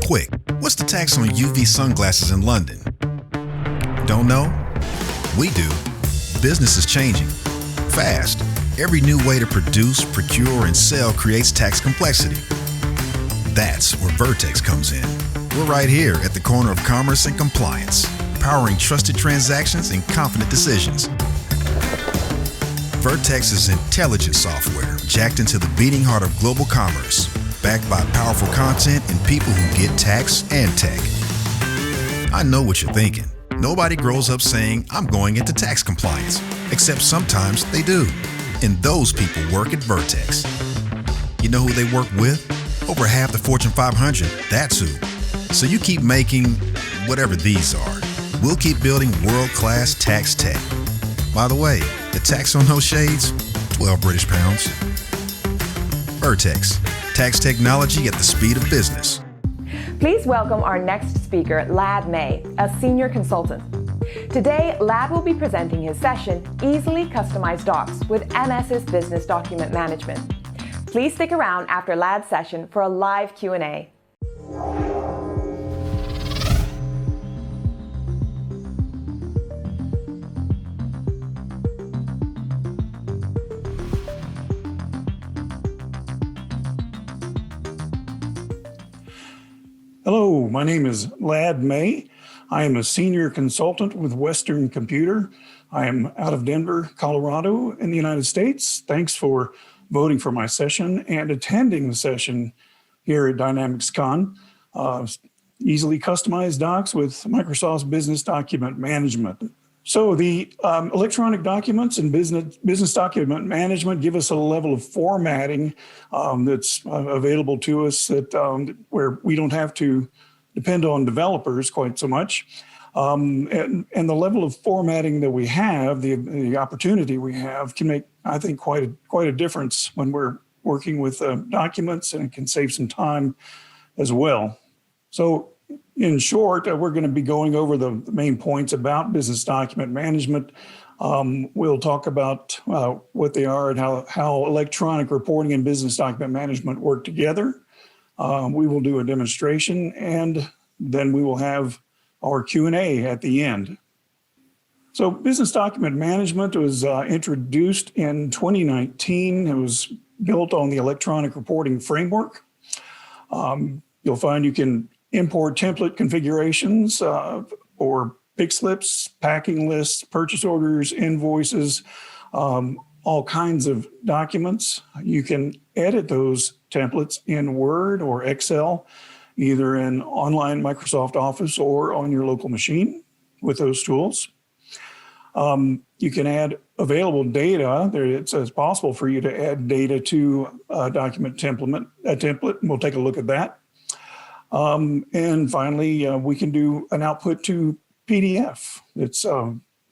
quick, what's the tax on UV sunglasses in London? Don't know? We do. Business is changing. Fast. Every new way to produce, procure, and sell creates tax complexity. That's where Vertex comes in. We're right here at the corner of commerce and compliance, powering trusted transactions and confident decisions. Vertex is intelligent software jacked into the beating heart of global commerce, backed by powerful content and people who get tax and tech. I know what you're thinking. Nobody grows up saying, I'm going into tax compliance, except sometimes they do. And those people work at Vertex. You know who they work with? Over half the Fortune 500, that's who. So you keep making whatever these are. We'll keep building world-class tax tech. By the way, the tax on those shades, 12 British pounds. Vertex, tax technology at the speed of business. Please welcome our next speaker, Lad May, a senior consultant. Today, Lad will be presenting his session, Easily Customized Docs with MS's Business Document Management. Please stick around after Lad's session for a live Q&A. Hello, my name is Lad May. I am a senior consultant with Western Computer. I am out of Denver, Colorado in the United States. Thanks for voting for my session and attending the session here at DynamicsCon. Easily customized docs with Microsoft's Business Document Management. So the electronic documents and business document management give us a level of formatting that's available to us that where we don't have to depend on developers quite so much. And the level of formatting that we have, the opportunity we have, can make, I think, quite a difference when we're working with documents, and it can save some time as well. So in short, we're going to be going over the main points about business document management. We'll talk about what they are and how electronic reporting and business document management work together. We will do a demonstration, and then we will have our Q&A at the end. So business document management was introduced in 2019. It was built on the electronic reporting framework. You'll find you can import template configurations or pick slips, packing lists, purchase orders, invoices, all kinds of documents. You can edit those templates in Word or Excel, either in online Microsoft Office or on your local machine with those tools. You can add available data. It's possible for you to add data to a document template, and we'll take a look at that. And finally, we can do an output to PDF that's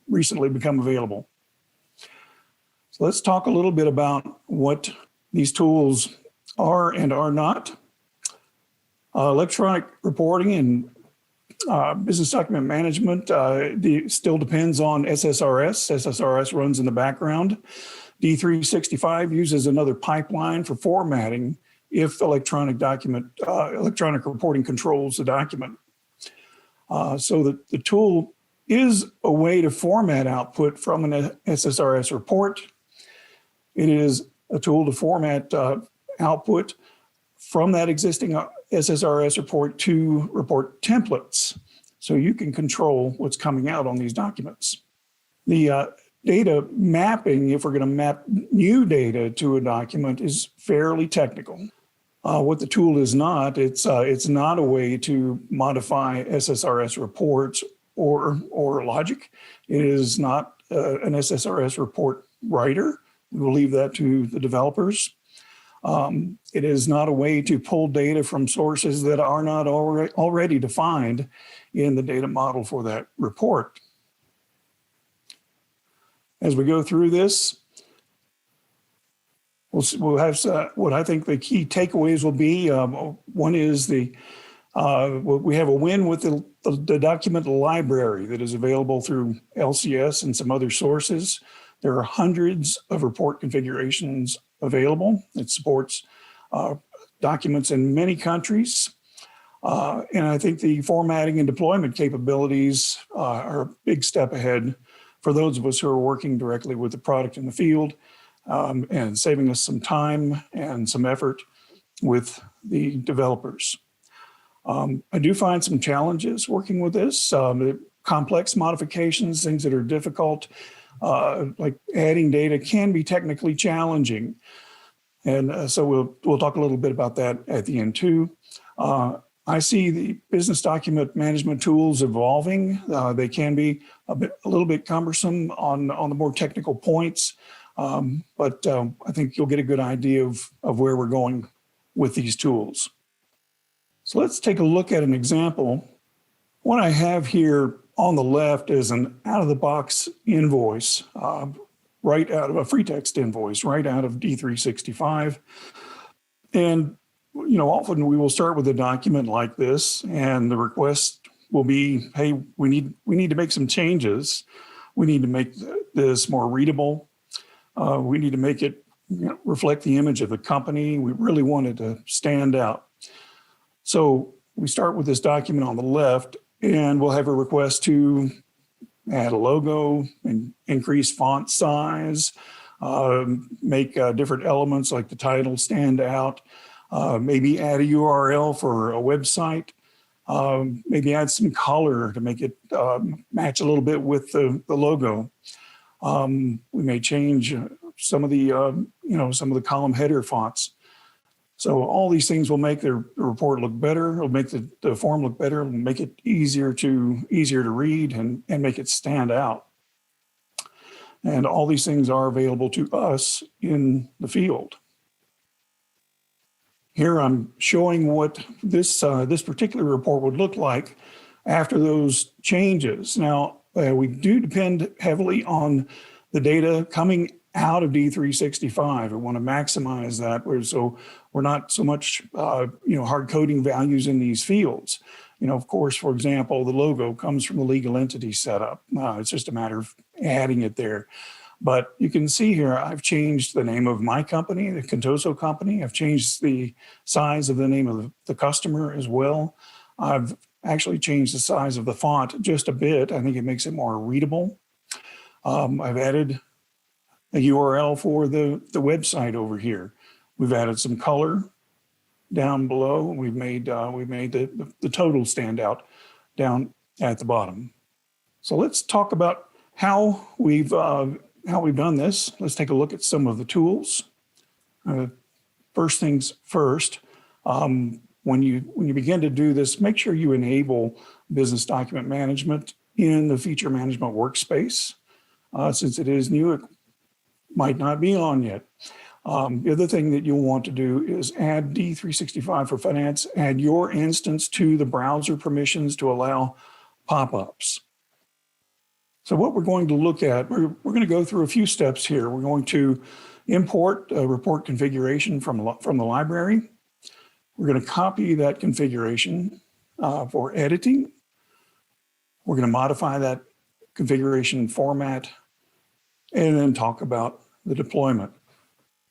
recently become available. So let's talk a little bit about what these tools are and are not. Electronic reporting and business document management still depends on SSRS. SSRS runs in the background. D365 uses another pipeline for formatting if electronic reporting controls the document. So the tool is a way to format output from an SSRS report. It is a tool to format output from that existing SSRS report to report templates, so you can control what's coming out on these documents. The data mapping, if we're going to map new data to a document, is fairly technical. What the tool is not, it's not a way to modify SSRS reports or logic. It is not an SSRS report writer. We will leave that to the developers. It is not a way to pull data from sources that are not already defined in the data model for that report. As we go through this, we'll have what I think the key takeaways will be. One is we have a win with the document library that is available through LCS and some other sources. There are hundreds of report configurations available. It supports documents in many countries. And I think the formatting and deployment capabilities are a big step ahead for those of us who are working directly with the product in the field, and saving us some time and some effort with the developers. I do find some challenges working with this, complex modifications, things that are difficult, like adding data can be technically challenging. And so we'll talk a little bit about that at the end too. I see the business document management tools evolving. They can be a little bit cumbersome on the more technical points, but I think you'll get a good idea of where we're going with these tools. So let's take a look at an example. What I have here on the left is an out-of-the-box invoice, right out of a free text invoice, right out of D365. And often we will start with a document like this, and the request will be, hey, we need to make some changes. We need to make this more readable. We need to make it reflect the image of the company. We really want it to stand out. So we start with this document on the left, and we'll have a request to add a logo and increase font size, make different elements like the title stand out, maybe add a URL for a website, maybe add some color to make it match a little bit with the logo. We may change some of the column header fonts. So all these things will make the report look better. It'll make the form look better. It'll make it easier to read and make it stand out. And all these things are available to us in the field. Here I'm showing what this particular report would look like after those changes. Now, we do depend heavily on the data coming out of D365. We want to maximize that, so we're not so much hard coding values in these fields. Of course, for example, the logo comes from the legal entity setup. It's just a matter of adding it there. But you can see here, I've changed the name of my company, the Contoso company. I've changed the size of the name of the customer as well. I've actually changed the size of the font just a bit. I think it makes it more readable. I've added a URL for the website over here. We've added some color down below. We've made the total stand out down at the bottom. So let's talk about how we've done this. Let's take a look at some of the tools. First things first, when you begin to do this, make sure you enable business document management in the feature management workspace. Since it is new, it might not be on yet. The other thing that you'll want to do is add D365 for Finance, add your instance to the browser permissions to allow pop-ups. So what we're going to look at, we're going to go through a few steps here. We're going to import a report configuration from the library. We're going to copy that configuration for editing. We're going to modify that configuration format and then talk about the deployment.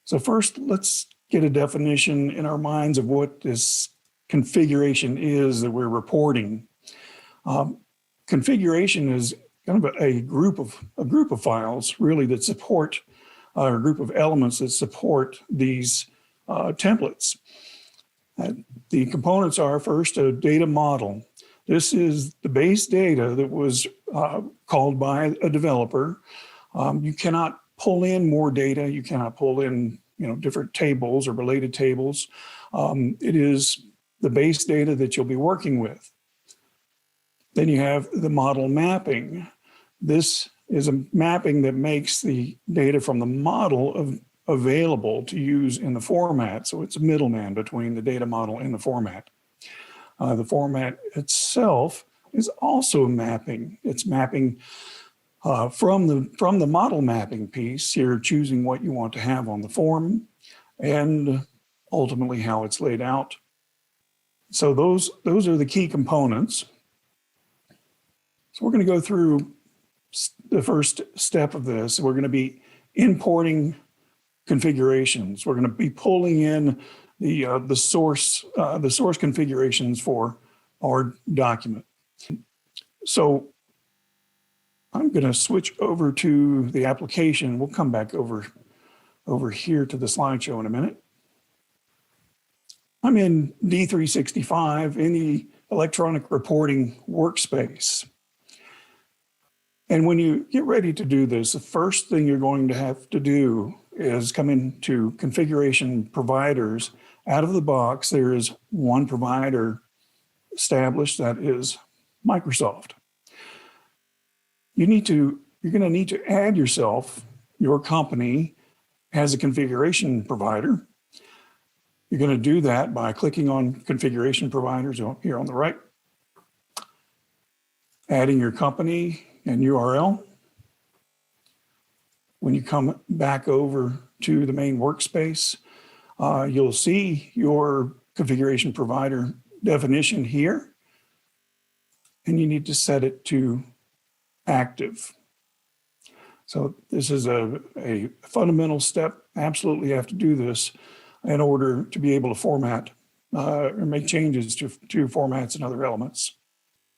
So first, let's get a definition in our minds of what this configuration is that we're reporting. Configuration is kind of a group of files really that support, a group of elements that support these templates. The components are first a data model. This is the base data that was called by a developer. You cannot pull in more data. You cannot pull in different tables or related tables. It is the base data that you'll be working with. Then you have the model mapping. This is a mapping that makes the data from the model available to use in the format. So it's a middleman between the data model and the format. The format itself is also mapping. It's mapping from the model mapping piece. You're choosing what you want to have on the form and ultimately how it's laid out. So those are the key components. So we're going to go through the first step of this. We're going to be importing configurations. We're going to be pulling in the source configurations for our document. So I'm going to switch over to the application. We'll come back over here to the slideshow in a minute. I'm in D365 in the electronic reporting workspace. And when you get ready to do this, the first thing you're going to have to do is come into configuration providers. Out of the box, there is one provider established, that is Microsoft. You're going to need to add your company as a configuration provider. You're going to do that by clicking on configuration providers here on the right, adding your company and URL. When you come back over to the main workspace, you'll see your configuration provider definition here, and you need to set it to active. So this is a fundamental step. Absolutely have to do this in order to be able to format or make changes to formats and other elements.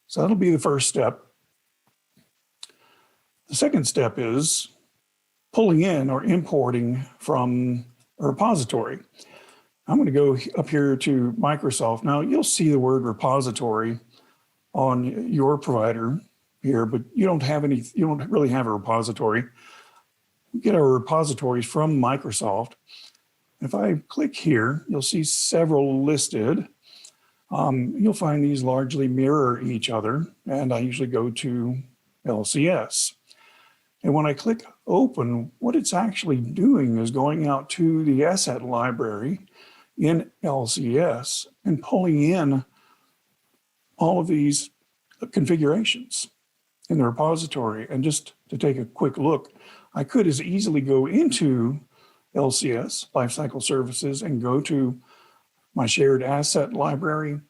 So that'll be the first step. The second step is pulling in or importing from a repository. I'm going to go up here to Microsoft. Now you'll see the word repository on your provider here, but you don't really have a repository. We get our repositories from Microsoft. If I click here, you'll see several listed. You'll find these largely mirror each other, and I usually go to LCS. And when I click open, what it's actually doing is going out to the asset library in LCS and pulling in all of these configurations in the repository. And just to take a quick look, I could as easily go into LCS, Lifecycle Services, and go to my shared asset library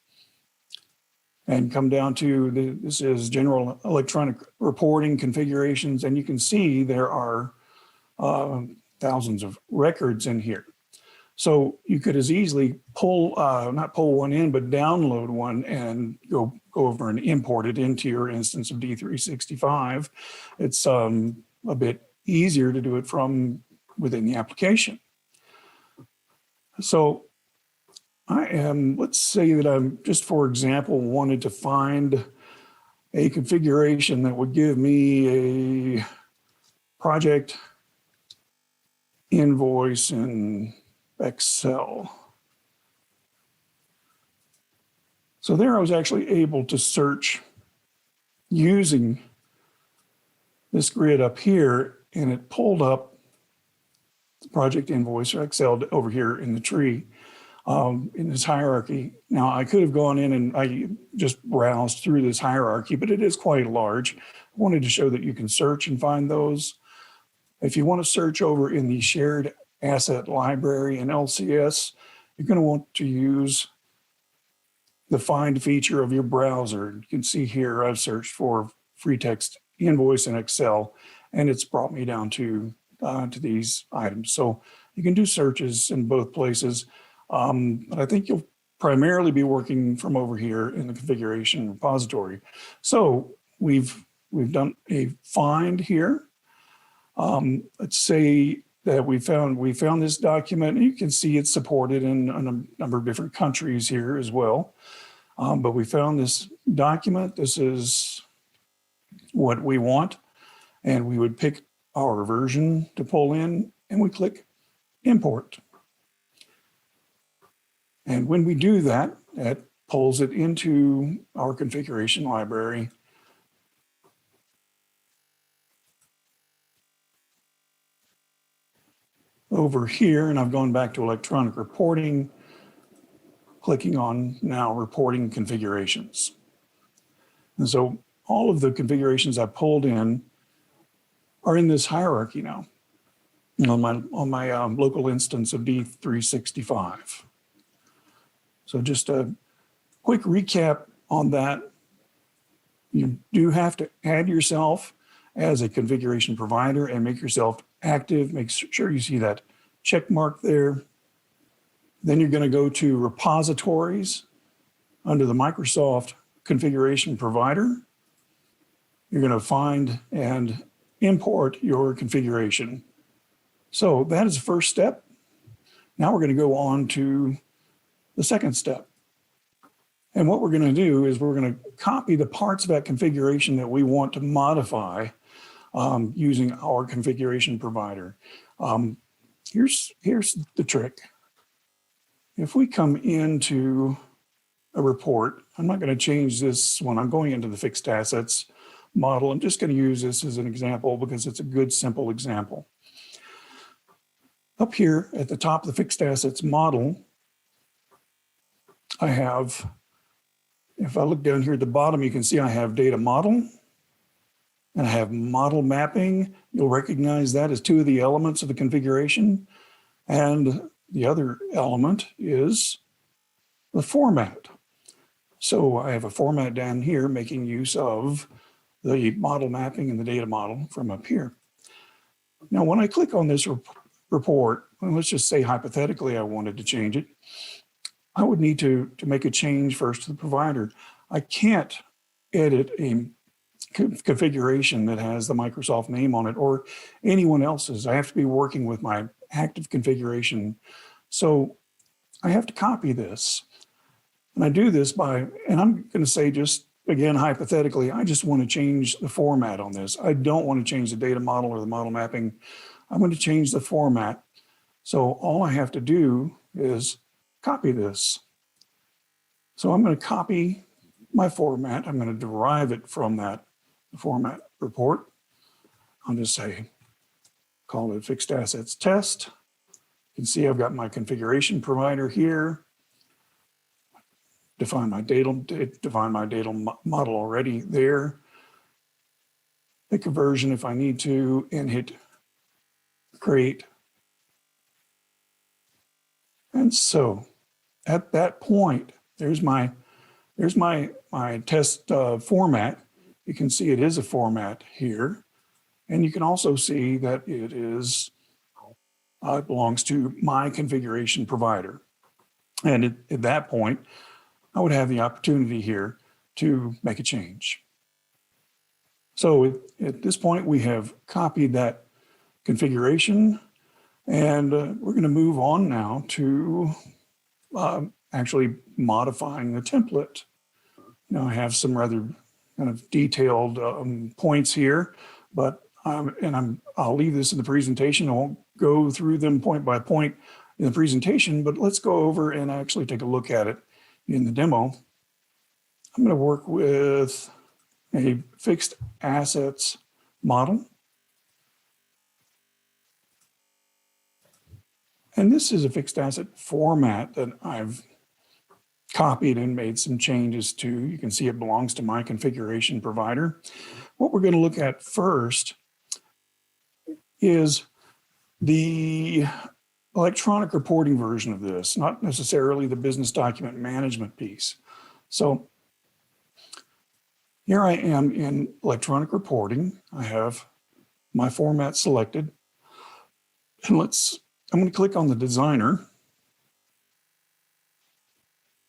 and come down to this is general electronic reporting configurations. And you can see there are thousands of records in here. So you could as easily not pull one in, but download one and go over and import it into your instance of D365. It's a bit easier to do it from within the application. So let's say that I'm just, for example, wanted to find a configuration that would give me a project invoice in Excel. So there I was actually able to search using this grid up here, and it pulled up the project invoice or Excel over here in the tree. In this hierarchy. Now, I could have gone in and I just browsed through this hierarchy, but it is quite large. I wanted to show that you can search and find those. If you want to search over in the shared asset library in LCS, you're going to want to use the find feature of your browser. You can see here I've searched for free text invoice in Excel, and it's brought me down to these items. So you can do searches in both places. But I think you'll primarily be working from over here in the configuration repository. So we've done a find here. Let's say that we found this document, and you can see it's supported in a number of different countries here as well. But we found this document. This is what we want, and we would pick our version to pull in, and we click import. And when we do that, that pulls it into our configuration library. Over here, and I've gone back to electronic reporting, clicking on now reporting configurations. And so all of the configurations I pulled in are in this hierarchy now on my local instance of D365. So just a quick recap on that. You do have to add yourself as a configuration provider and make yourself active. Make sure you see that check mark there. Then you're going to go to repositories under the Microsoft configuration provider. You're going to find and import your configuration. So that is the first step. Now we're going to go on to the second step. And what we're going to do is we're going to copy the parts of that configuration that we want to modify using our configuration provider. Here's the trick. If we come into a report, I'm not going to change this when I'm going into the fixed assets model. I'm just going to use this as an example because it's a good, simple example. Up here at the top of the fixed assets model, I have, if I look down here at the bottom, you can see I have data model and I have model mapping. You'll recognize that as two of the elements of the configuration. And the other element is the format. So I have a format down here making use of the model mapping and the data model from up here. Now, when I click on this report, and let's just say hypothetically I wanted to change it, I would need to make a change first to the provider. I can't edit a configuration that has the Microsoft name on it or anyone else's. I have to be working with my active configuration. So I have to copy this. And I do this by, and I'm going to say just again, hypothetically, I just want to change the format on this. I don't want to change the data model or the model mapping. I'm going to change the format. So all I have to do is copy this. So I'm going to copy my format. I'm going to derive it from that format report. I'll just say, call it fixed assets test. You can see I've got my configuration provider here. Define my data model already there. Pick a version if I need to and hit create. And so at that point, there's my test format. You can see it is a format here. And you can also see that it is, it belongs to my configuration provider. And at that point, I would have the opportunity here to make a change. So at this point, we have copied that configuration, and we're going to move on now to actually modifying the template. Now I have some rather kind of detailed points here, but I'll leave this in the presentation. I won't go through them point by point in the presentation, but let's go over and actually take a look at it in the demo. I'm going to work with a fixed assets model. And this is a fixed asset format that I've copied and made some changes to. You can see it belongs to my configuration provider. What we're going to look at first is the electronic reporting version of this, not necessarily the business document management piece. So here I am in electronic reporting. I have my format selected. And I'm going to click on the designer.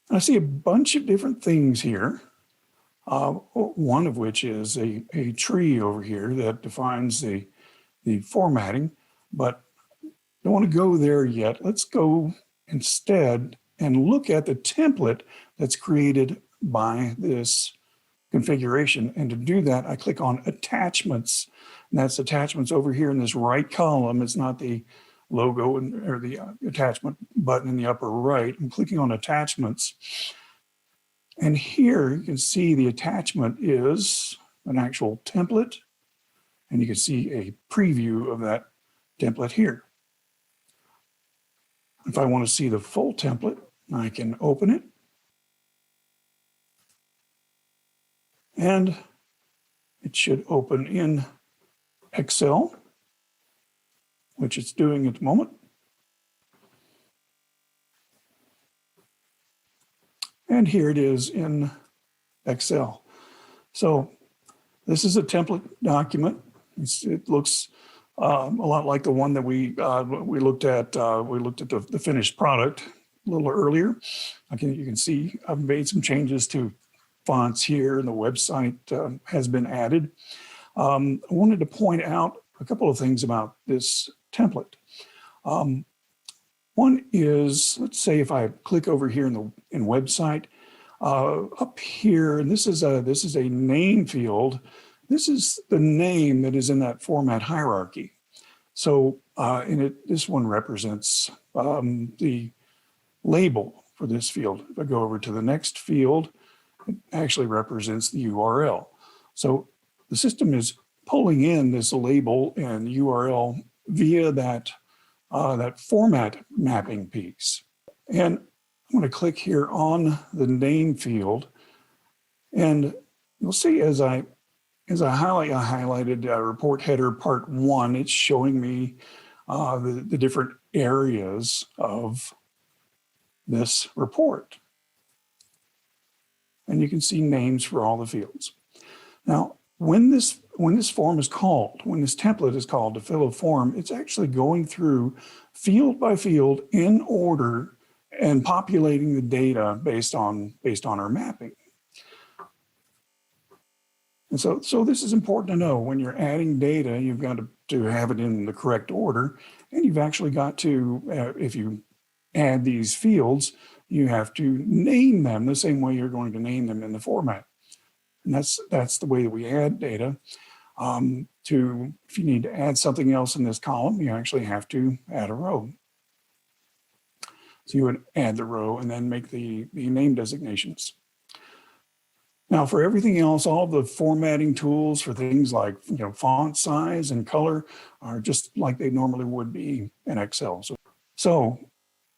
I see a bunch of different things here. One of which is a tree over here that defines the formatting, but I don't want to go there yet. Let's go instead and look at the template that's created by this configuration. And to do that, I click on attachments. And that's attachments over here in this right column. It's not the logo or the attachment button in the upper right. I'm clicking on attachments. And here you can see the attachment is an actual template. And you can see a preview of that template here. If I want to see the full template, I can open it. And it should open in Excel, which it's doing at the moment. And here it is in Excel. So this is a template document. It looks a lot like the one that we looked at. We looked at the finished product little earlier. You can see I've made some changes to fonts here, and the website has been added. I wanted to point out a couple of things about this template. One is, let's say if I click over here in website, up here, and this is a name field. This is the name that is in that format hierarchy. So this one represents the label for this field. If I go over to the next field, it actually represents the URL. So the system is pulling in this label and URL via that format mapping piece. And I'm going to click here on the name field, and you'll see as I highlighted report header part 1, it's showing me the different areas of this report. And you can see names for all the fields. Now, when this form is called, when this template is called to fill a form, it's actually going through field by field in order and populating the data based on our mapping. And so this is important to know. When you're adding data, you've got to have it in the correct order, and you've actually got to, if you add these fields, you have to name them the same way you're going to name them in the format. And that's the way that we add data. If you need to add something else in this column, you actually have to add a row. So you would add the row and then make the name designations. Now, for everything else, all the formatting tools for things like font size and color are just like they normally would be in Excel. So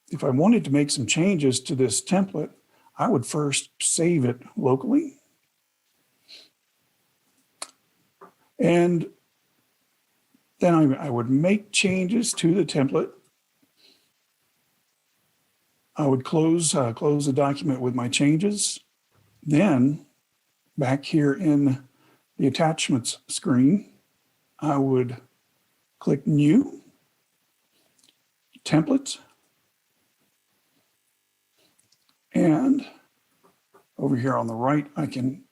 if I wanted to make some changes to this template, I would first save it locally. And then I would make changes to the template. I would close the document with my changes. Then back here in the attachments screen, I would click New, Templates, and over here on the right, I can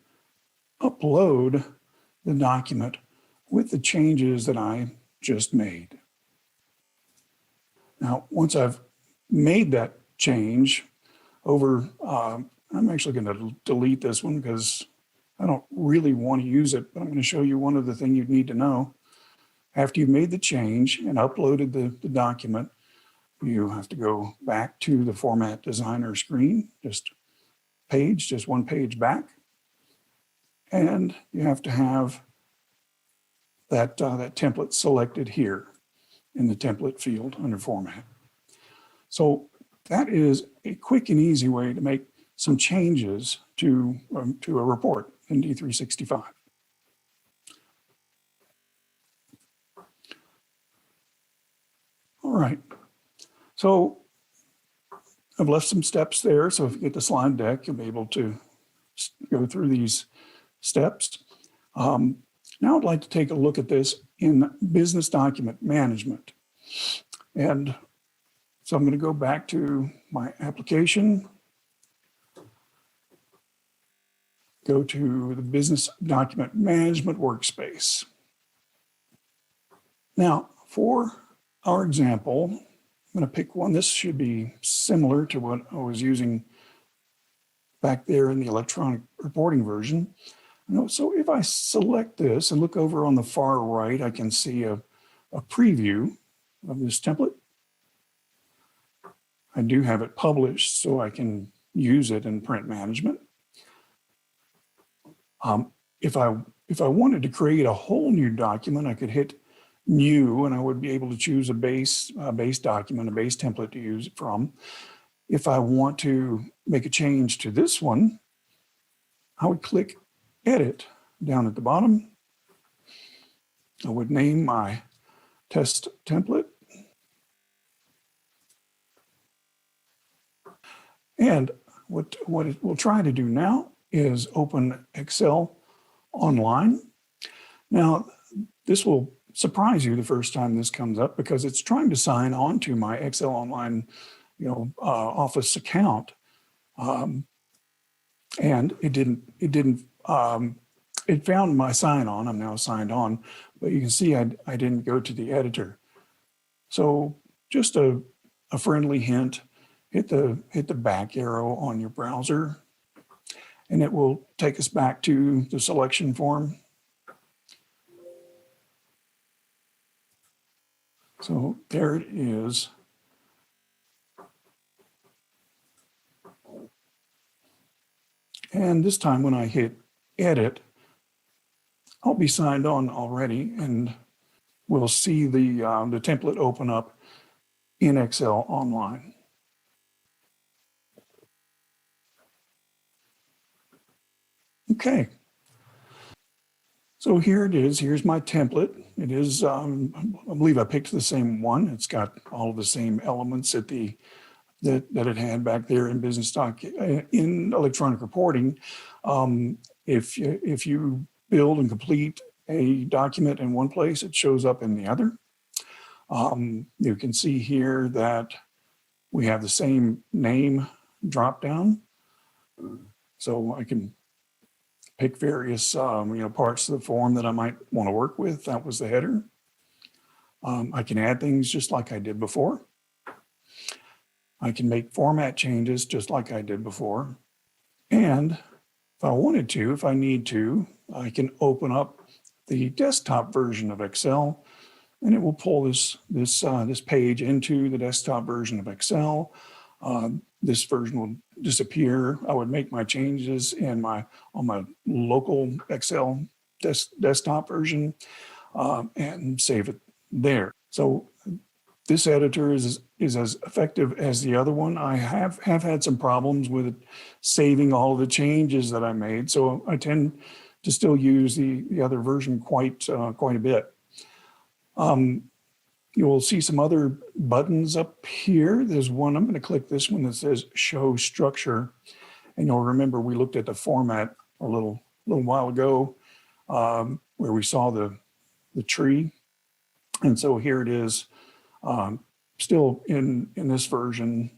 upload the document with the changes that I just made. Now, once I've made that change I'm actually going to delete this one because I don't really want to use it, but I'm going to show you one of the things you'd need to know. After you've made the change and uploaded the document, you have to go back to the Format Designer screen, just one page back. And you have to have that template selected here in the template field under Format. So that is a quick and easy way to make some changes to a report in D365. All right, so I've left some steps there. So if you get the slide deck, you'll be able to go through these steps. Now I'd like to take a look at this in business document management. And so I'm going to go back to my application, go to the business document management workspace. Now, for our example, I'm going to pick one. This should be similar to what I was using back there in the electronic reporting version. So if I select this and look over on the far right, I can see a preview of this template. I do have it published, so I can use it in print management. If I wanted to create a whole new document, I could hit New, and I would be able to choose a base document, a base template to use it from. If I want to make a change to this one, I would click Edit down at the bottom. I would name my test template. And what it will try to do now is open Excel online. Now, this will surprise you the first time this comes up because it's trying to sign on to my Excel Online Office account, and it found my sign-on. I'm now signed on, but you can see I didn't go to the editor. So just a friendly hint: hit the back arrow on your browser, and it will take us back to the selection form. So there it is. And this time when I hit edit, I'll be signed on already, and we'll see the template open up in Excel online. Okay. So here it is. Here's my template. It is, I believe I picked the same one. It's got all of the same elements that it had back there in business doc in electronic reporting. If you build and complete a document in one place, it shows up in the other. You can see here that we have the same name drop down, so I can pick various parts of the form that I might want to work with. That was the header. I can add things just like I did before. I can make format changes just like I did before. And if I wanted to, if I need to, I can open up the desktop version of Excel, and it will pull this page into the desktop version of Excel. This version will disappear. I would make my changes on my local Excel desktop version and save it there. So this editor is as effective as the other one. I have had some problems with it saving all of the changes that I made, so I tend to still use the other version quite a bit. You will see some other buttons up here. There's one, I'm going to click this one that says Show Structure. And you'll remember we looked at the format a little while ago where we saw the tree. And so here it is, still in this version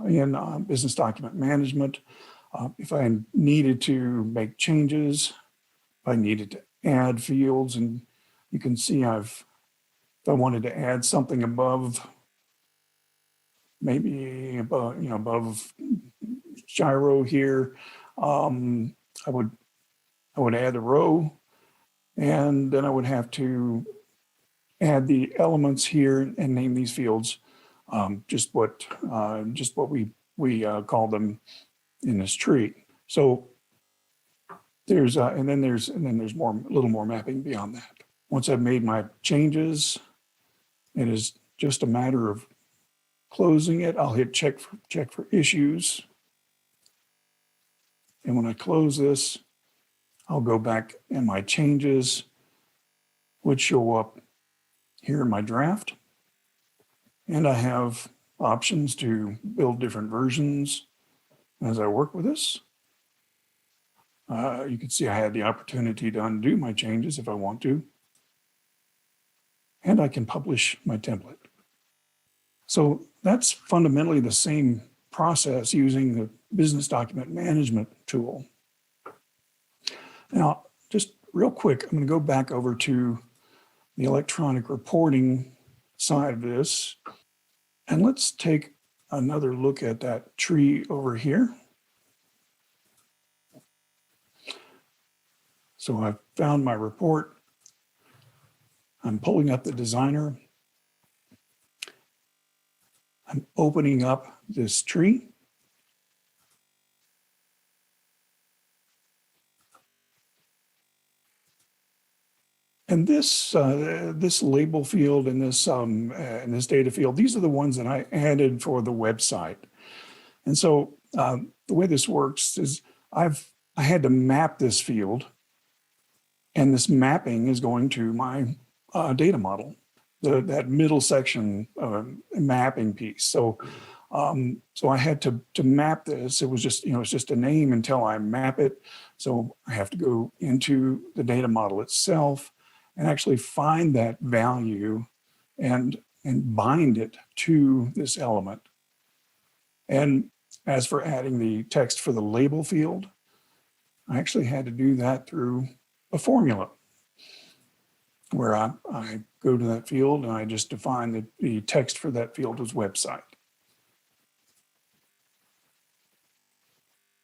in Business Document Management. If I needed to make changes, if I needed to add fields, and you can see if I wanted to add something above, maybe above gyro here, I would add a row, and then I would have to add the elements here and name these fields just what we call them in this tree. So there's and then there's a little more mapping beyond that. Once I've made my changes, it is just a matter of closing it. I'll hit check for issues. And when I close this, I'll go back and my changes would show up here in my draft. And I have options to build different versions as I work with this. You can see I had the opportunity to undo my changes if I want to. And I can publish my template. So that's fundamentally the same process using the Business Document Management tool. Now, just real quick, I'm going to go back over to the electronic reporting side of this. And let's take another look at that tree over here. So I've found my report. I'm pulling up the designer. I'm opening up this tree. And this label field and this data field, these are the ones that I added for the website. And so the way this works is I had to map this field, and this mapping is going to my data model, that middle section mapping piece. So I had to map this. It was just it's just a name until I map it. So I have to go into the data model itself and actually find that value and and bind it to this element. And as for adding the text for the label field, I actually had to do that through a formula where I go to that field and I just define that the text for that field was website.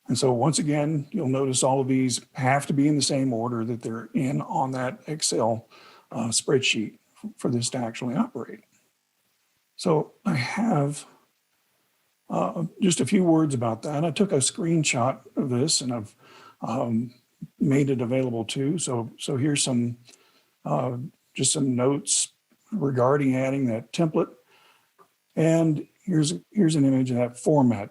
And so once again, you'll notice all of these have to be in the same order that they're in on that Excel spreadsheet for this to actually operate. So I have just a few words about that. I took a screenshot of this and I've made it available too. So here's some just some notes regarding adding that template. And here's an image of that format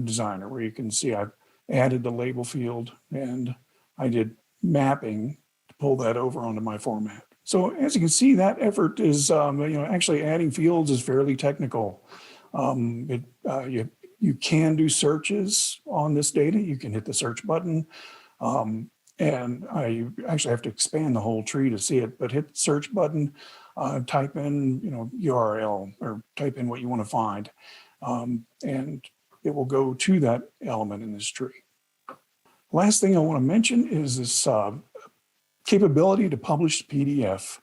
designer where you can see I've added the label field and I did mapping to pull that over onto my format. So as you can see, that effort is, actually adding fields is fairly technical. You can do searches on this data. You can hit the search button. And you actually have to expand the whole tree to see it, but hit the search button, type in, URL or type in what you want to find. And it will go to that element in this tree. Last thing I want to mention is this capability to publish PDF.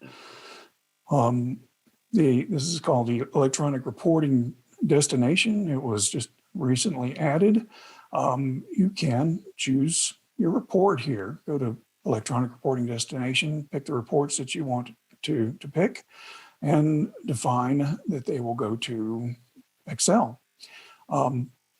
This is called the electronic reporting destination. It was just recently added. You can choose your report here. Go to electronic reporting destination, pick the reports that you want to pick, and define that they will go to Excel.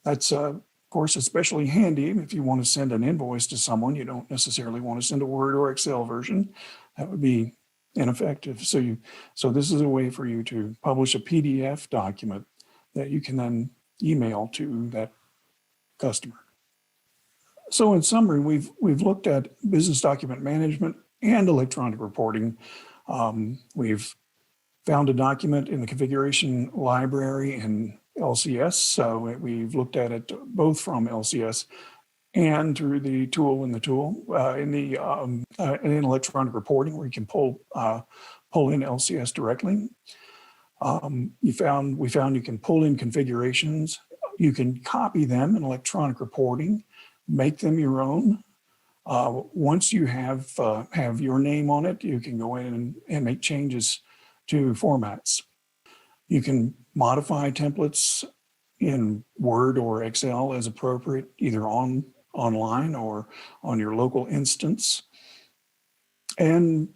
That's, of course, especially handy if you want to send an invoice to someone. You don't necessarily want to send a Word or Excel version. That would be ineffective. So this is a way for you to publish a PDF document that you can then email to that customer. So in summary, we've looked at business document management and electronic reporting. We've found a document in the configuration library in LCS. So we've looked at it both from LCS and through the tool in electronic reporting, where you can pull in LCS directly. We found you can pull in configurations. You can copy them in electronic reporting, make them your own. Once you have your name on it, you can go in and make changes to formats. You can modify templates in Word or Excel as appropriate, either online or on your local instance. And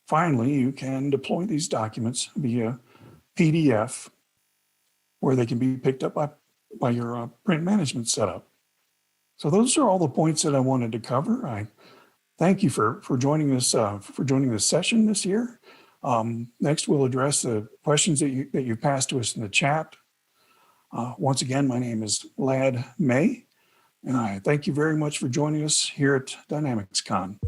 finally, you can deploy these documents via PDF, where they can be picked up by your print management setup. So those are all the points that I wanted to cover. I thank you for joining this session this year. Next, we'll address the questions that you passed to us in the chat. Once again, my name is Lad May, and I thank you very much for joining us here at DynamicsCon.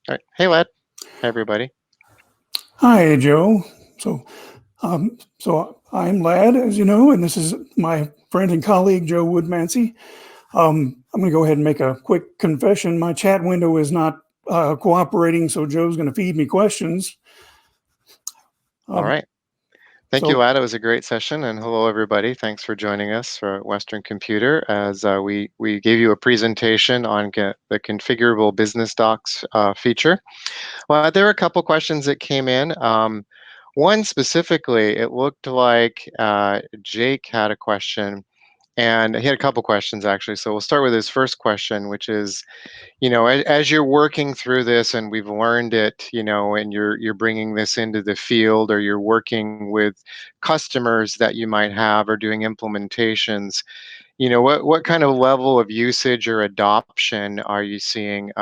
All right. Hey, Lad. Hi, everybody. Hi, Joe. So I'm Lad, as you know, and this is my friend and colleague, Joe Woodmansey. I'm going to go ahead and make a quick confession. My chat window is not cooperating, so Joe's going to feed me questions. All right. Thank you, Lad. It was a great session, and hello, everybody. Thanks for joining us for Western Computer as we gave you a presentation on the configurable business docs feature. Well, there were a couple questions that came in. One specifically, it looked like Jake had a question, and he had a couple questions actually. So we'll start with his first question, which is, as you're working through this and we've learned it, and you're bringing this into the field, or you're working with customers that you might have or doing implementations, what kind of level of usage or adoption are you seeing?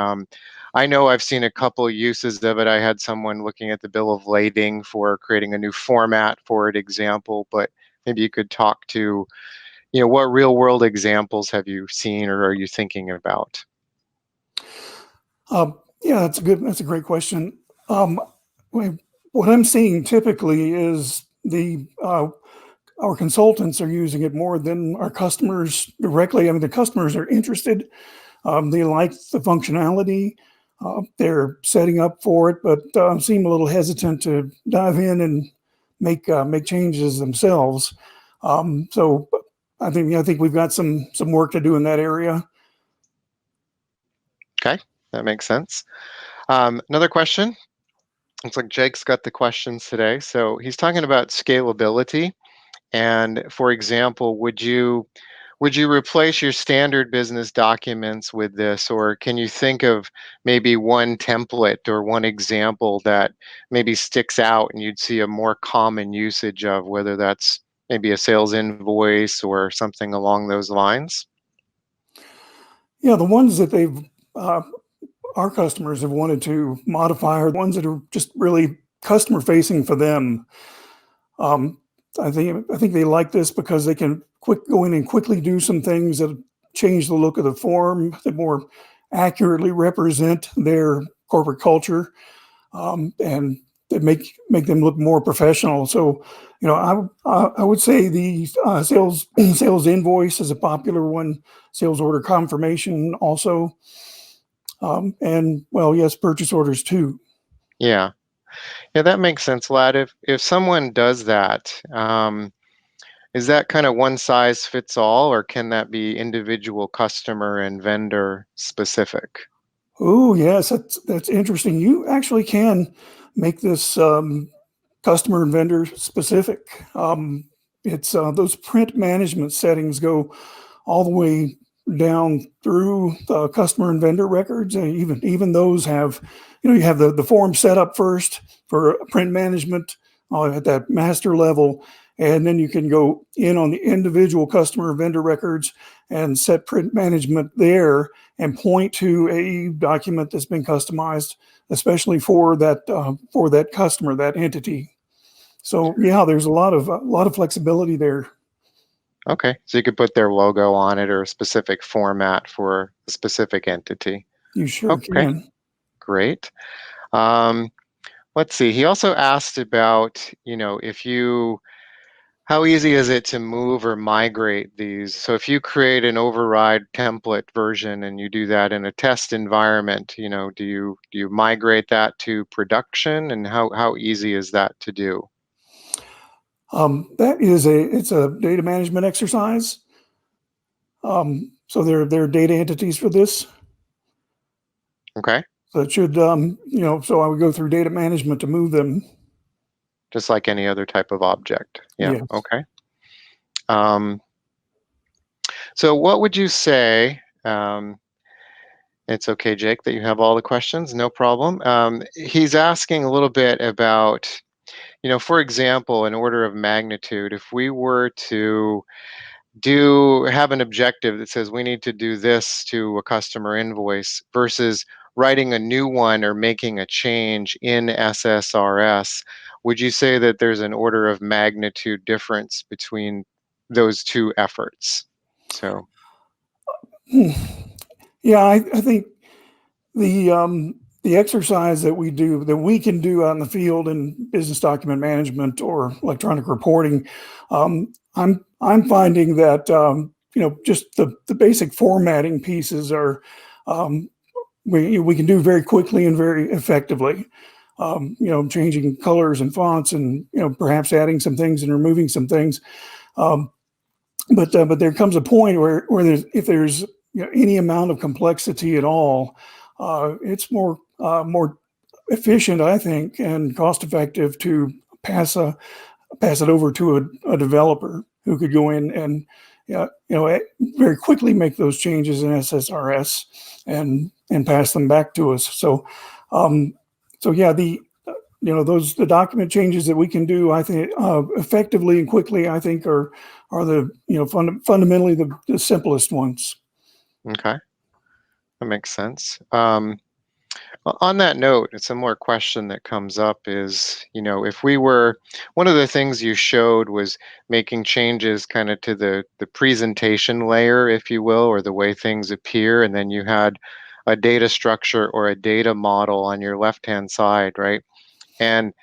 I know I've seen a couple uses of it. I had someone looking at the bill of lading for creating a new format for an example, but maybe you could talk to, what real world examples have you seen or are you thinking about? Yeah, that's a great question. What I'm seeing typically is our consultants are using it more than our customers directly. I mean, the customers are interested. They like the functionality. They're setting up for it, but seem a little hesitant to dive in and make changes themselves. So I think we've got some work to do in that area. Okay, that makes sense. Another question. Looks like Jake's got the questions today. So he's talking about scalability. And for example, would you replace your standard business documents with this, or can you think of maybe one template or one example that maybe sticks out and you'd see a more common usage of, whether that's maybe a sales invoice or something along those lines? Yeah, the ones that uh, our customers have wanted to modify are the ones that are just really customer facing for them. Um, I think they like this because they can quick go in and quickly do some things that change the look of the form, that more accurately represent their corporate culture, and that make them look more professional. So, I would say the sales sales invoice is a popular one. Sales order confirmation also, and well, yes, purchase orders too. Yeah. Yeah, that makes sense, Lad. If someone does that, is that kind of one size fits all, or can that be individual customer and vendor specific? Oh, yes, that's interesting. You actually can make this customer and vendor specific. It's those print management settings go all the way down through the customer and vendor records, and even those have, you have the form set up first for print management at that master level, and then you can go in on the individual customer and vendor records and set print management there and point to a document that's been customized especially for that customer, that entity. So yeah, there's a lot of flexibility there. Okay, so you could put their logo on it or a specific format for a specific entity. You sure Okay, can. great. Um, let's see. He also asked about, if you how easy is it to move or migrate these? So if you create an override template version and you do that in a test environment, do you migrate that to production, and how easy is that to do? It's a data management exercise. So there are data entities for this. Okay, So it should, so I would go through data management to move them. just like any other type of object. Yeah. Yes. Okay. Um, so what would you say? It's okay, Jake, that you have all the questions. No problem. He's asking a little bit about, for example, an order of magnitude. If we were to have an objective that says we need to do this to a customer invoice versus writing a new one or making a change in SSRS, would you say that there's an order of magnitude difference between those two efforts? So, Hmm. Yeah, I think the the exercise that we can do out in the field in business document management or electronic reporting, I'm finding that just the basic formatting pieces are um, we can do very quickly and very effectively. Changing colors and fonts, and perhaps adding some things and removing some things. Um, but there comes a point where if there's any amount of complexity at all, it's more efficient, I think, and cost effective to pass a pass it over to a developer who could go in and very quickly make those changes in SSRS and pass them back to us. Um, so yeah, the document changes that we can do, I think, effectively and quickly, I think are the fundamentally the simplest ones. okay, that makes sense. On that note, a similar question that comes up is, if we were, one of the things you showed was making changes kind of to the presentation layer, if you will, or the way things appear, and then you had a data structure or a data model on your left-hand side, right? And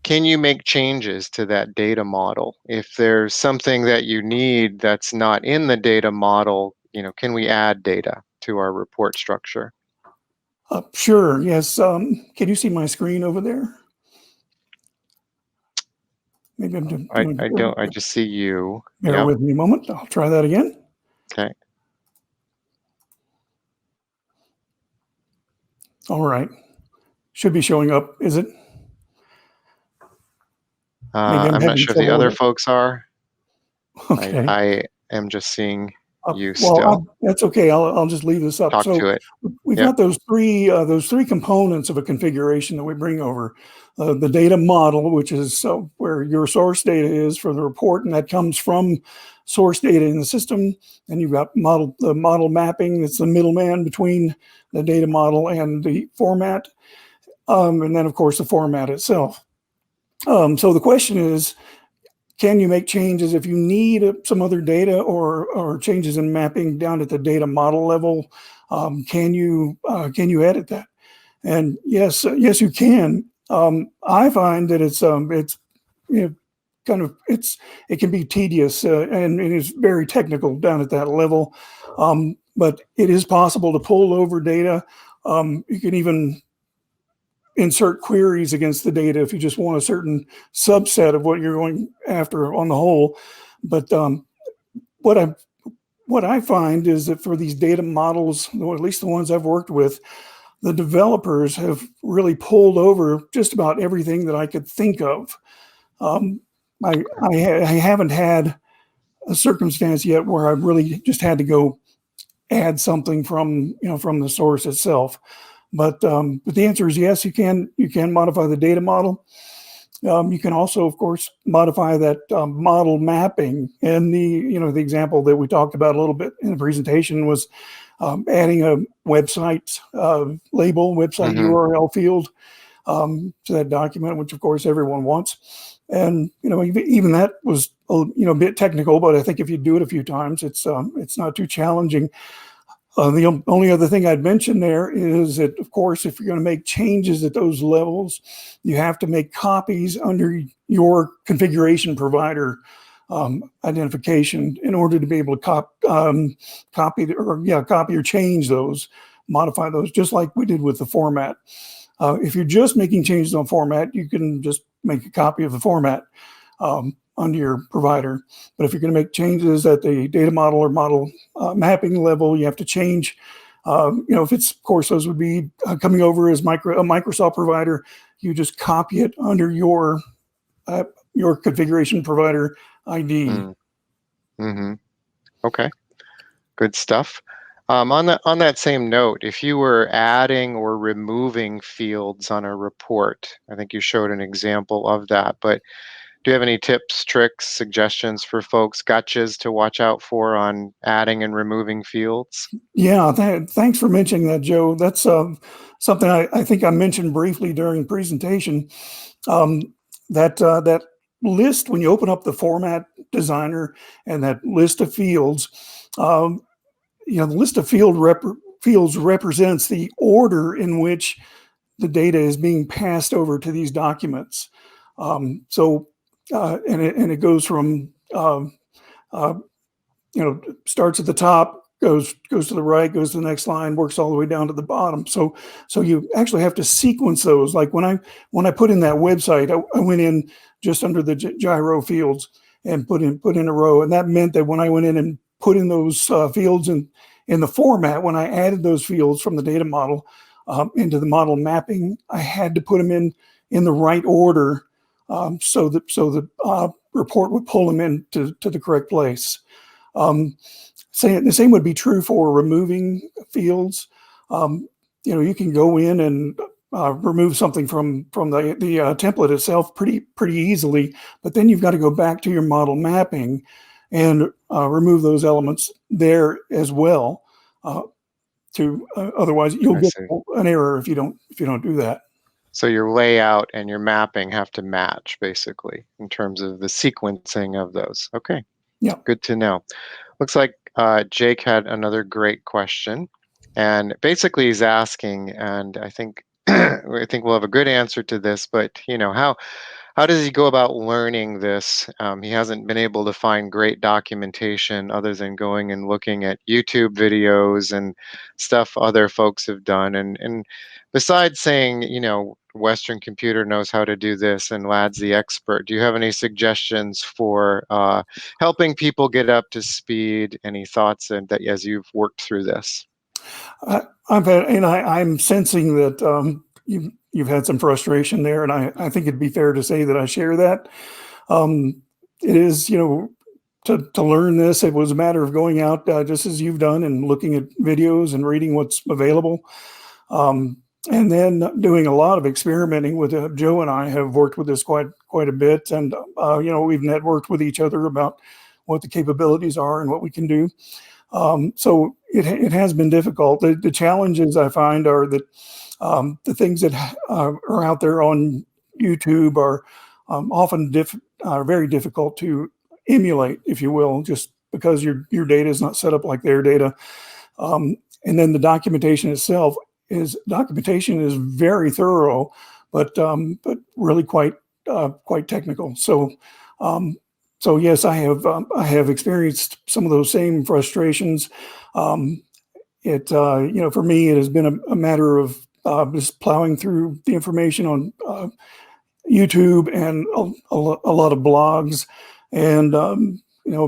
can you make changes to that data model? If there's something that you need that's not in the data model, can we add data to our report structure? Sure. Yes. Can you see my screen over there? Maybe I'm doing I don't, I just see you. Bear Yeah. with me a moment. I'll try that again. Okay. All right. Should be showing up, is it? Maybe I'm I'm not having sure if the trouble other with it. folks are. Okay. I am just seeing you Well, still. that's okay. I'll just leave this up. Talk So to it. we've Yeah. got those three components of a configuration that we bring over. The data model, which is where your source data is for the report, and that comes from source data in the system. And you've got the model mapping that's the middleman between the data model and the format. And then, of course, the format itself. So the question is, can you make changes if you need some other data or changes in mapping down at the data model level? Can you edit that? And yes, yes, you can. I find that it's kind of it can be tedious and it is very technical down at that level. But it is possible to pull over data. You can even insert queries against the data if you just want a certain subset of what you're going after on the whole. But what I what I find is that for these data models, or at least the ones I've worked with, the developers have really pulled over just about everything that I could think of. Um, I haven't had a circumstance yet where I've really just had to go add something from the source itself. But the answer is yes. You can modify the data model. You can also, of course, modify that model mapping. And the example that we talked about a little bit in the presentation was adding a website label, website Hmm. URL field to that document, which of course everyone wants. And even that was a bit technical, but I think if you do it a few times, it's not too challenging. The only other thing I'd mention there is that, of course, if you're going to make changes at those levels, you have to make copies under your configuration provider identification in order to be able to copy or change those, modify those, just like we did with the format. If you're just making changes on format, you can just make a copy of the format under your provider. But if you're going to make changes at the data model or model mapping level, you have to change. If it's, of course, those would be coming over as a Microsoft provider. You just copy it under your configuration provider ID. Mm-hmm. Okay. Good stuff. On that same note, if you were adding or removing fields on a report, I think you showed an example of that, but do you have any tips, tricks, suggestions for folks, gotchas to watch out for on adding and removing fields? Yeah, thanks for mentioning that, Joe. That's something I think I mentioned briefly during the presentation. Um, that list, when you open up the format designer and that list of fields, um, the list of fields represents the order in which the data is being passed over to these documents. And it goes from uh, starts at the top, goes to the right, goes to the next line, works all the way down to the bottom. So you actually have to sequence those. Like when I put in that website, I went in just under the gyro fields and put in a row, and that meant that when I went in and put in those fields in the format, when I added those fields from the data model into the model mapping, I had to put them in the right order so the report would pull them into the correct place. The same would be true for removing fields. You can go in and remove something from the template itself pretty easily, but then you've got to go back to your model mapping and remove those elements there as well. Otherwise, you'll I get see. an error if you don't do that. So your layout and your mapping have to match basically in terms of the sequencing of those. Okay, Yeah. good to know. Looks like Jake had another great question, and basically he's asking, and I think I think we'll have a good answer to this. But how does he go about learning this? He hasn't been able to find great documentation other than going and looking at YouTube videos and stuff other folks have done. And besides saying, Western Computer knows how to do this and Lad's the expert, do you have any suggestions for helping people get up to speed? Any thoughts that as you've worked through this? I'm sensing that you've had some frustration there, and I think it'd be fair to say that I share that. It is, to learn this, it was a matter of going out just as you've done and looking at videos and reading what's available. And then doing a lot of experimenting with Joe and I have worked with this quite a bit, and we've networked with each other about what the capabilities are and what we can do. So it has been difficult. The challenges I find are that the things that are out there on YouTube are often very difficult to emulate, if you will, just because your data is not set up like their data. And then the documentation itself documentation is very thorough, but really quite technical. So yes, I have experienced some of those same frustrations. For me, it has been a matter of just plowing through the information on YouTube and a lot of blogs, and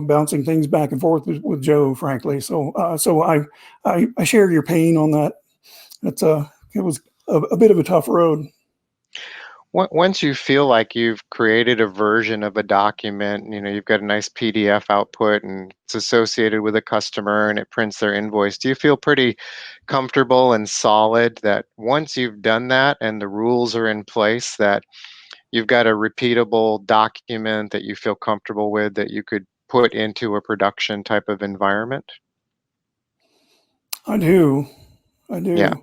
bouncing things back and forth with Joe, frankly. So I share your pain on that. It was a bit of a tough road. Once you feel like you've created a version of a document, you've got a nice PDF output and it's associated with a customer and it prints their invoice, do you feel pretty comfortable and solid that once you've done that and the rules are in place, that you've got a repeatable document that you feel comfortable with that you could put into a production type of environment? I do. Yeah.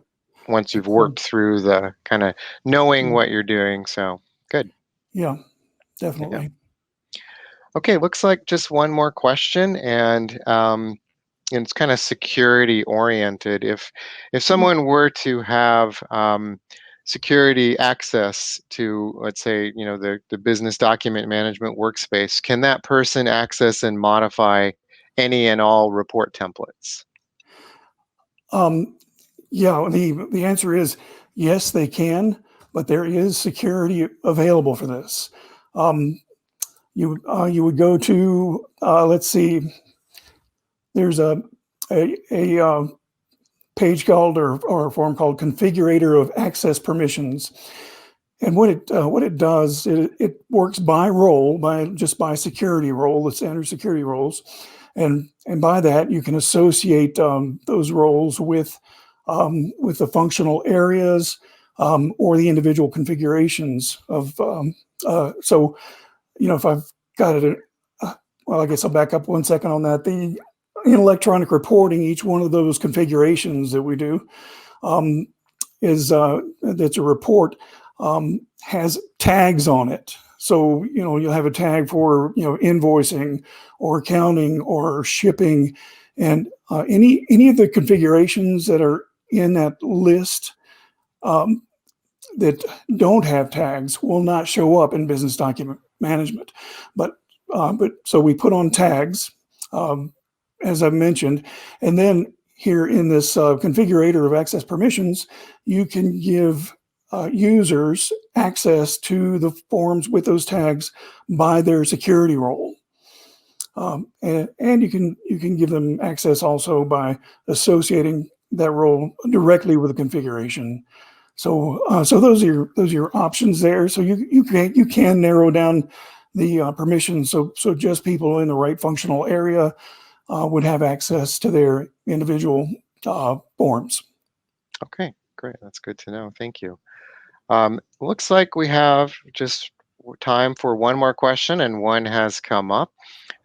Once you've worked through the kind of knowing what you're doing. So good. Yeah, Yeah. definitely. Okay, looks like just one more question, and it's kind of security oriented. If someone were to have security access to, let's say, the business document management workspace, can that person access and modify any and all report templates? Yeah, the answer is yes, they can, but there is security available for this. You would go to let's see, there's a page called or a form called configurator of access permissions, and what it does, it works by role, by security role, the standard security roles, and by that you can associate those roles with the functional areas or the individual configurations of. So, if I've got it, well, I guess I'll back up 1 second on that. In electronic reporting, each one of those configurations that we do that's a report, has tags on it. So, you'll have a tag for, invoicing or accounting or shipping, and any of the configurations that are in that list that don't have tags will not show up in business document management. But so we put on tags, as I've mentioned, and then here in this configurator of access permissions, you can give users access to the forms with those tags by their security role. And you can give them access also by associating that role directly with the configuration. So those are your options there. So you can narrow down the permissions. So just people in the right functional area would have access to their individual forms. Okay, great. That's good to know. Thank you. Looks like we have just time for one more question, and one has come up.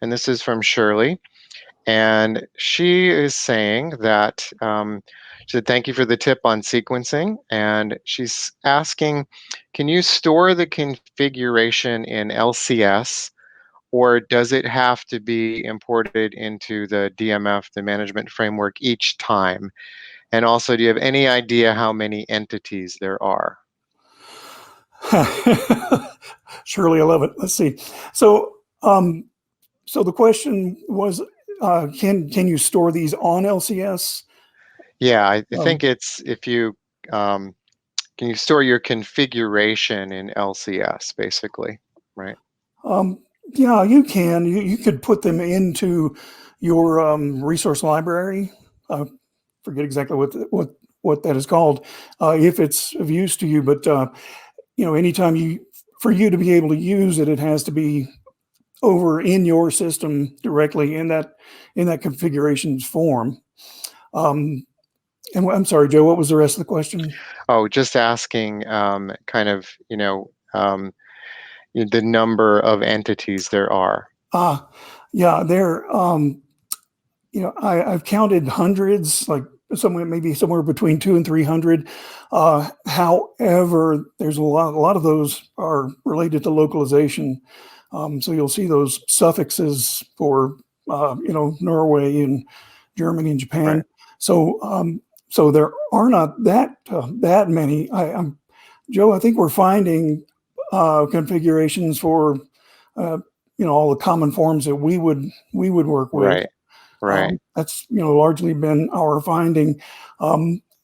And this is from Shirley. And she is saying that she said, thank you for the tip on sequencing. And she's asking, can you store the configuration in LCS, or does it have to be imported into the DMF, the management framework, each time? And also, do you have any idea how many entities there are? Shirley, I love it. Let's see. So, so the question was, can you store these on LCS? Yeah, I think it's if you can you store your configuration in LCS basically, right? Yeah, you can. You could put them into your resource library. Forget exactly what that is called, if it's of use to you. But anytime for you to be able to use it, it has to be over in your system directly in that configurations form. And I'm sorry, Joe, what was the rest of the question? Oh, just asking kind of, the number of entities there are. Yeah, I've counted hundreds, like maybe somewhere between 200 and 300. However, there's a lot of those are related to localization. So you'll see those suffixes for, Norway and Germany and Japan. Right. So there are not that many. Joe, I think we're finding configurations for, all the common forms that we would work with. Right. That's largely been our finding.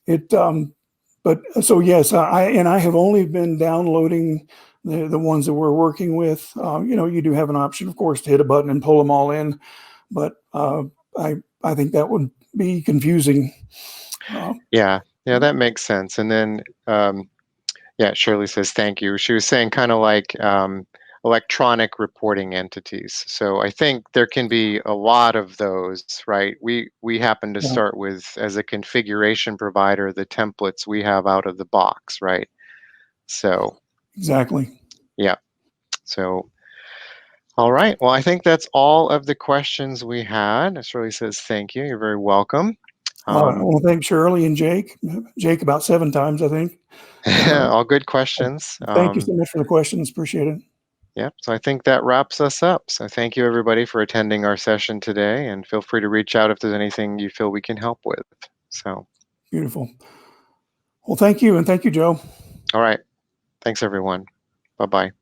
It, but so yes, I have only been downloading the ones that we're working with. You do have an option, of course, to hit a button and pull them all in, but I think that would be confusing. Yeah, that makes sense. And then, Shirley says thank you. She was saying kind of like electronic reporting entities. So I think there can be a lot of those, right? We happen to Yeah, start with, as a configuration provider, the templates we have out of the box, right? So exactly. yeah. So all right. Well, I think that's all of the questions we had. Shirley says thank you. You're very welcome. I want to thank Shirley and Jake. Jake about 7 times, I think. All good questions. Thank you so much for the questions. Appreciate it. Yeah, so I think that wraps us up. So thank you everybody for attending our session today, and feel free to reach out if there's anything you feel we can help with. So, Beautiful. Well, thank you. And thank you, Joe. all right. Thanks everyone. Bye-bye.